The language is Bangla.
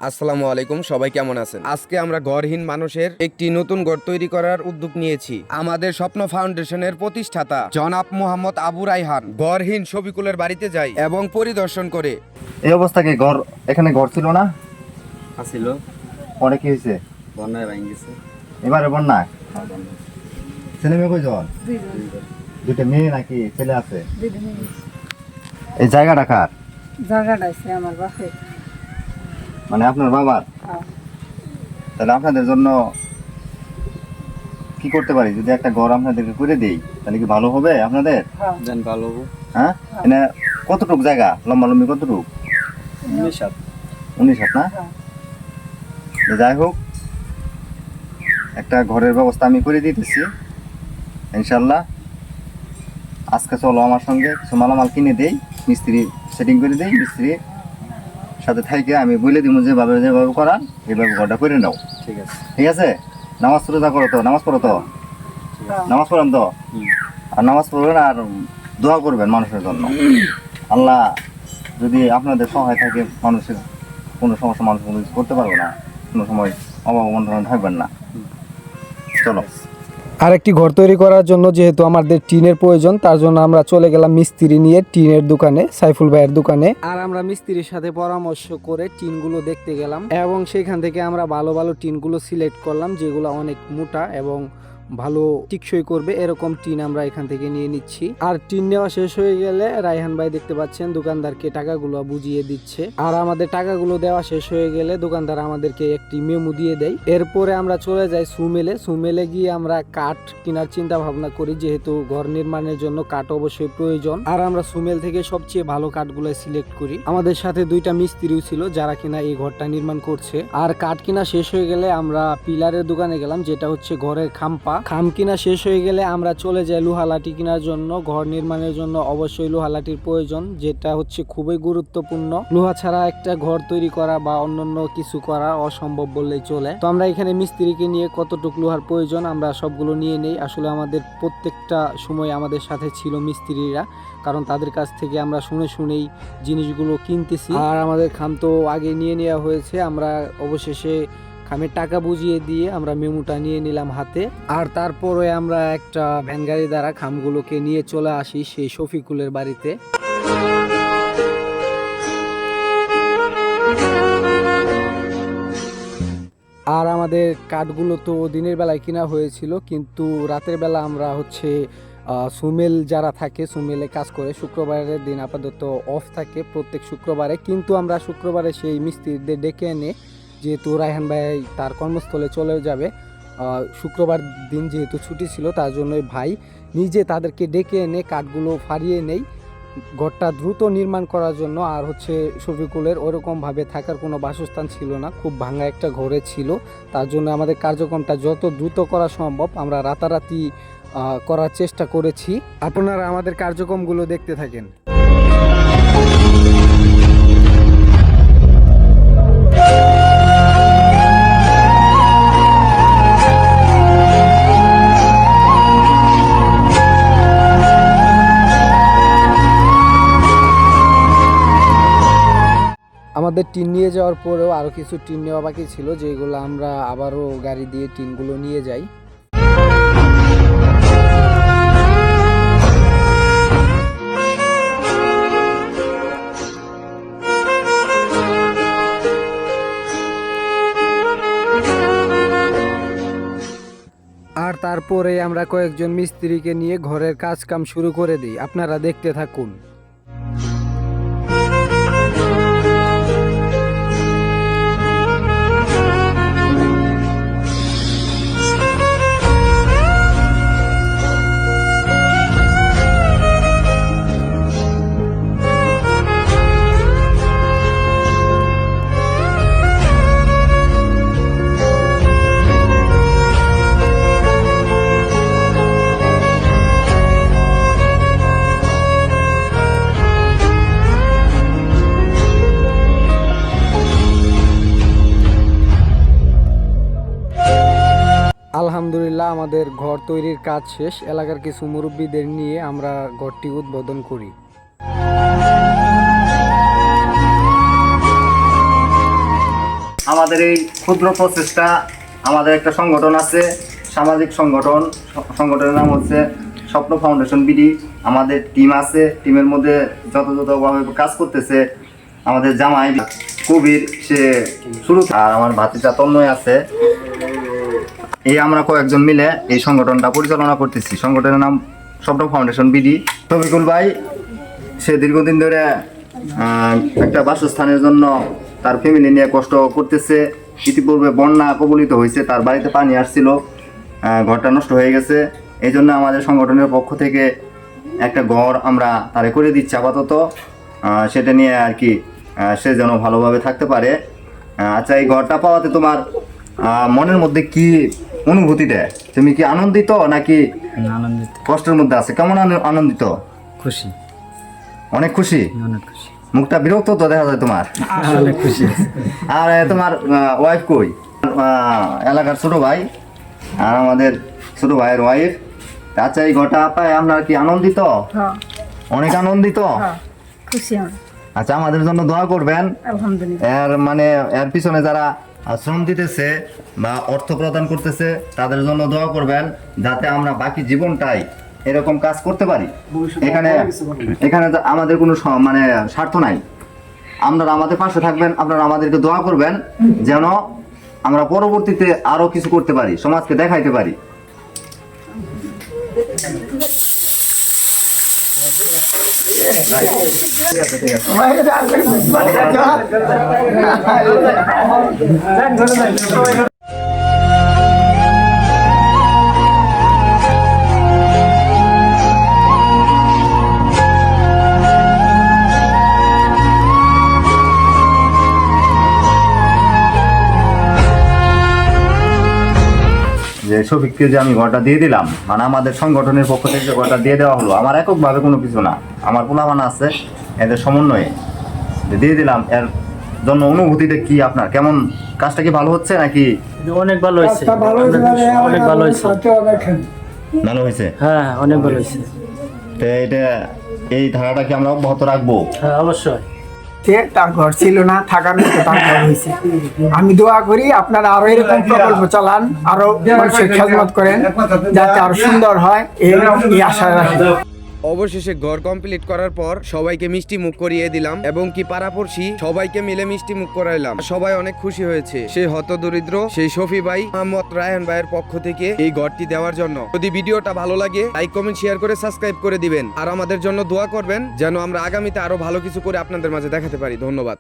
আসসালামু আলাইকুম, সবাই কেমন আছেন? আজকে আমরা ঘরহীন মানুষের একটি নতুন ঘর তৈরি করার উদ্যোগ নিয়েছি। আমাদের স্বপ্ন ফাউন্ডেশনের প্রতিষ্ঠাতা জনাব মোহাম্মদ আবু রায়হান ঘরহীন শফিকুলের বাড়িতে যায় এবং পরিদর্শন করে। এই অবস্থা কি ঘর এখানে ঘর ছিল না? আসিল পরে কি হয়েছে? বন্যায় ভাঙি গেছে। এবারে বন্যা বন্যা। ছেলে মেয়ে কয়জন? দুইটা মেয়ে নাকি ছেলে আছে? দুইটা মেয়ে। এই জায়গাটা কার? জায়গাটা আছে আমার বাপের। মানে আপনার বাবার? হ্যাঁ। তাহলে আপনাদের জন্য কি করতে পারি? যদি একটা ঘর আপনাদেরকে করে দেই তাহলে কি ভালো হবে আপনাদের? হ্যাঁ। দেন ভালো হবো। হ্যাঁ, এনে কতটুক জায়গা? লম্বি কতটুক? 19 হাত। 19 হাত না? হ্যাঁ। তো যাই হোক, একটা ঘরের ব্যবস্থা আমি করে দিতেছি ইনশাল্লাহ। আজকে চলো আমার সঙ্গে কিছু মালামাল কিনে দেই, মিস্ত্রি সেটিং করে দেই। মিস্ত্রির সাথে থাইকে আমি বলে দিব যেভাবে করান এইভাবে ঘরটা করে নাও। ঠিক আছে। ঠিক আছে? নামাজ রোজা করো তো? নামাজ পড়ো তো? হ্যাঁ। নামাজ পড়েন তো? আর নামাজ পড়বেন আর দোয়া করবেন মানুষের জন্য। আল্লাহ যদি আপনাদের সহায় থাকে, মানুষের কোনো সমস্যা মানুষ কোনো কিছু করতে পারবে না, কোনো সময় অভাব অনটন থাকবেন না। চলো। আরেকটি ঘর তৈরি করার জন্য যেহেতু আমাদের টিনের প্রয়োজন, তার জন্য আমরা চলে গেলাম মিস্ত্রি নিয়ে টিনের দোকানে, সাইফুল ভাইয়ের দোকানে। আর আমরা মিস্ত্রির সাথে পরামর্শ করে টিনগুলো দেখতে গেলাম এবং সেখান থেকে আমরা ভালো ভালো টিনগুলো সিলেক্ট করলাম, যেগুলো অনেক মোটা এবং ভালো টিকসই করবে এরকম টিন আমরা এখান থেকে নিয়ে নিচ্ছি। আর টিন নেওয়া শেষ হয়ে গেলে রায়হান ভাই দেখতে পাচ্ছেন দোকানদারকে টাকাগুলো বুঝিয়ে দিচ্ছে। আর আমাদের টাকাগুলো দেওয়া শেষ হয়ে গেলে দোকানদার আমাদেরকে একটি মেমো দিয়ে দেয়। এরপরে আমরা চলে যাই সুমেলে গিয়ে আমরা কাঠ কেনার চিন্তা ভাবনা করি, যেহেতু ঘর নির্মাণের জন্য কাঠ অবশ্যই প্রয়োজন। আর আমরা সুমেল থেকে সবচেয়ে ভালো কাঠগুলো সিলেক্ট করি। আমাদের সাথে দুইটা মিস্ত্রিও ছিল যারা কিনা এই ঘরটা নির্মাণ করছে। আর কাঠ কিনা শেষ হয়ে গেলে আমরা পিলারের দোকানে গেলাম, যেটা হচ্ছে ঘরের খাম কিনা শেষ হয়ে গেলে আমরা চলে যাই লোহালাটি কেনার জন্য। ঘর নির্মাণের জন্য অবশ্যই লোহালাটির প্রয়োজন, যেটা হচ্ছে খুবই গুরুত্বপূর্ণ। লোহা ছাড়া একটা ঘর তৈরি করা বা অন্যান্য কিছু করা অসম্ভব বললেই চলে। তো আমরা এখানে মিস্ত্রিকে নিয়ে কতটুকু লোহার প্রয়োজন আমরা সবগুলো নিয়ে নেই। আসলে আমাদের প্রত্যেকটা সময় আমাদের সাথে ছিল মিস্ত্রিরা, কারণ তাদের কাছ থেকে আমরা শুনেই জিনিসগুলো কিনতেছি। আর আমাদের খাম তো আগে নিয়ে নেওয়া হয়েছে। আমরা অবশেষে খামের টাকা বুঝিয়ে দিয়ে আমরা মেমোটা নিয়ে নিলাম হাতে। আর তারপরে আমরা একটা ভ্যান গাড়ি দ্বারা খামগুলোকে নিয়ে চলে আসি সেই শফিকুলের বাড়িতে। আর আমাদের কাঠগুলো তো দিনের বেলায় কিনা হয়েছিল, কিন্তু রাতের বেলা আমরা হচ্ছে সুমেল যারা থাকে, সুমেলে কাজ করে, শুক্রবারের দিন আপাতত অফ থাকে প্রত্যেক শুক্রবারে, কিন্তু আমরা শুক্রবারে সেই মিস্ত্রিদের ডেকে এনে, যেহেতু রায়হান ভাই তার কর্মস্থলে চলে যাবে শুক্রবার দিন যেহেতু ছুটি ছিল, তার জন্য ভাই নিজে তাদেরকে ডেকে এনে কাঠগুলো ফারিয়ে নেই ঘরটা দ্রুত নির্মাণ করার জন্য। আর হচ্ছে শফিকুলের ওরকমভাবে থাকার কোনো বাসস্থান ছিল না, খুব ভাঙা একটা ঘরে ছিল। তার জন্য আমাদের কার্যক্রমটা যত দ্রুত করা সম্ভব আমরা রাতারাতি করার চেষ্টা করেছি। আপনারা আমাদের কার্যক্রমগুলো দেখতে থাকেন। আমাদের টিন নিয়ে যাওয়ার পরেও আরও কিছু টিন নেওয়া বাকি ছিল, যেগুলো আমরা আবারও গাড়ি দিয়ে টিনগুলো নিয়ে যাই। আর তারপরে আমরা কয়েকজন মিস্ত্রিকে নিয়ে ঘরের কাজ কাম শুরু করে দিই। আপনারা দেখতে থাকুন। আলহামদুলিল্লাহ আমাদের ঘর তৈরির কাজ শেষ। এলাকার কিছু মুরব্বীদের নিয়ে আমরা ঘরটি উদ্বোধন করি। আমাদের এই ক্ষুদ্র প্রচেষ্টা, আমাদের একটা সংগঠন আছে, সামাজিক সংগঠন, সংগঠনের নাম হচ্ছে স্বপ্ন ফাউন্ডেশন বিডি। আমাদের টিম আছে, টিমের মধ্যে যথাযথভাবে কাজ করতেছে আমাদের জামাই কবির, সে শুরু, আর আমার ভাতিজা তন্ময় আছে। এই আমরা কয়েকজন মিলে এই সংগঠনটা পরিচালনা করতেছি। সংগঠনের নাম স্বপ্ন ফাউন্ডেশন বিডি। শফিকুল ভাই সে দীর্ঘদিন ধরে একটা বাসস্থানের জন্য তার ফ্যামিলি নিয়ে কষ্ট করতেছে। ইতিপূর্বে বন্যা কবলিত হয়েছে, তার বাড়িতে পানি আসছিল, ঘরটা নষ্ট হয়ে গেছে। এই জন্য আমাদের সংগঠনের পক্ষ থেকে একটা ঘর আমরা তারে করে দিচ্ছি আপাতত, সেটা নিয়ে আর কি সে যেন ভালোভাবে থাকতে পারে। আচ্ছা, এই ঘরটা পাওয়াতে তোমার মনের মধ্যে কি অনুভূতি দেয়? তুমি কি আনন্দিত নাকি আনন্দিত, কষ্টের মধ্যে আছে? কেমন আনন্দিত? খুশি, অনেক খুশি। অনেক খুশি, মুখটা বিরক্ত তো দেখা যায় তোমার। অনেক খুশি। আর তোমার ওয়াইফ কই? এলাকার ছোট ভাই আর আমাদের ছোট ভাইয়ের ওয়াইফ। আচ্ছা, এই ঘরটা পায় আপনার কি আনন্দিত? হ্যাঁ, অনেক আনন্দিত। হ্যাঁ, খুশি আমি। আচ্ছা, আমাদের জন্য দোয়া করবেন। আলহামদুলিল্লাহ। এর পিছনে যারা শ্রম দিতেছে বা অর্থ প্রদান করতেছে তাদের জন্য দোয়া করবেন, যাতে আমরা বাকি জীবনটাই এরকম কাজ করতে পারি। এখানে আমাদের কোনো মানে স্বার্থ নাই। আপনারা আমাদের পাশে থাকবেন, আপনারা আমাদেরকে দোয়া করবেন যেন আমরা পরবর্তীতে আরো কিছু করতে পারি, সমাজকে দেখাইতে পারি। যে শফিককে যে আমি ঘরটা দিয়ে দিলাম, মানে আমাদের সংগঠনের পক্ষ থেকে ঘরটা দিয়ে দেওয়া হলো, আমার এককভাবে কোনো কিছু না, আমার পোলাপানা আছে এদের সমন্বয়ে দিয়ে দিলাম। এর জন্য অনুভূতিটা কি আপনার? কেমন, কাজটা কি ভালো হচ্ছে নাকি? অনেক ভালো হয়েছে, অনেক ভালো হয়েছে, ভালো হয়েছে। হ্যাঁ অনেক ভালো হয়েছে। তো এটা, এই ধারাটা কি আমরা অব্যাহত রাখবো? হ্যাঁ অবশ্যই। তার ঘর ছিল না, থাকার মতো তার ঘর হয়েছে। আমি দোয়া করি আপনারা আরো এরকম প্রকল্প চালান, আরো মানুষের খেদমত করেন, যাতে আরো সুন্দর হয়, এই আশা রাখি। অবশেষে ঘর কমপ্লিট করার পর সবাইকে মিষ্টি মুখ করিয়ে দিলাম এবং কি পাড়াপড়শি সবাইকে মিলে মিষ্টি মুখ করাইলাম। সবাই অনেক খুশি হয়েছে। সেই হতদরিদ্র সেই শফি ভাই মোহাম্মদ রায়হান ভাইয়ের পক্ষ থেকে এই ঘরটি দেওয়ার জন্য। যদি ভিডিওটা ভালো লাগে লাইক কমেন্ট শেয়ার করে সাবস্ক্রাইব করে দিবেন, আর আমাদের জন্য দোয়া করবেন যেন আমরা আগামীতে আরো ভালো কিছু করে আপনাদের মাঝে দেখাতে পারি। ধন্যবাদ।